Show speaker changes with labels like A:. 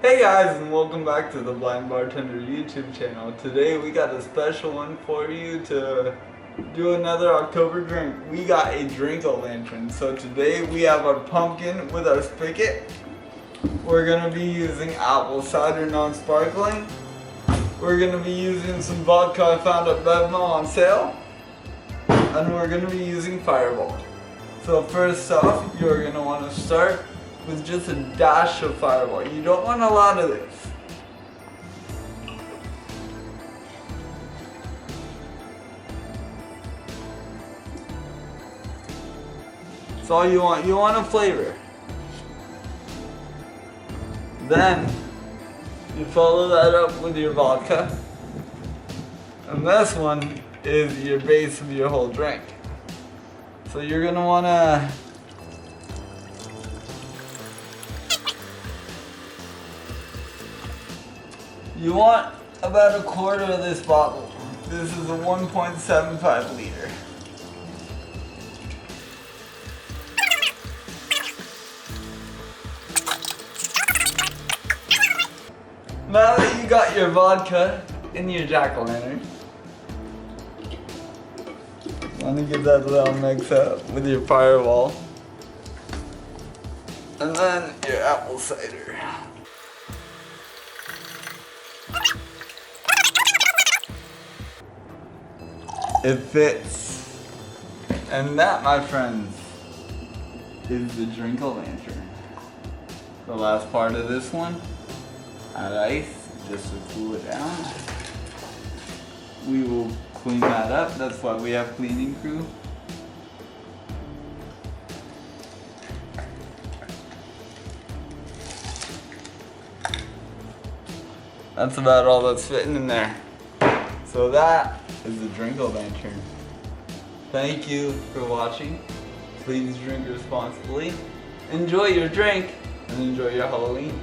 A: Hey guys, and welcome back to the Blind Bartender YouTube channel. Today we got a special one for you to do another October drink. We got a drink-o'-lantern. So today we have our pumpkin with our spigot. We're gonna be using apple cider non-sparkling. We're gonna be using some vodka I found at Bevmo on sale. And we're gonna be using Fireball. So first off, you're gonna wanna start with just a dash of Fireball. You don't want a lot of this. That's all you want. You want a flavor. Then you follow that up with your vodka. And this one is your base of your whole drink. So you're gonna wanna You want about a quarter of this bottle. This is a 1.75 liter. Now that you got your vodka in your jack-o'-lantern, want to give that a little mix up with your Fireball. And then your apple cider. It fits. And that, my friends, is the drink-o'-lantern. The last part of this one, add ice just to cool it down. We will clean that up. That's why we have cleaning crew. That's about all that's fitting in there. So that is the drink-o'-lantern. Thank you for watching. Please drink responsibly. Enjoy your drink and enjoy your Halloween.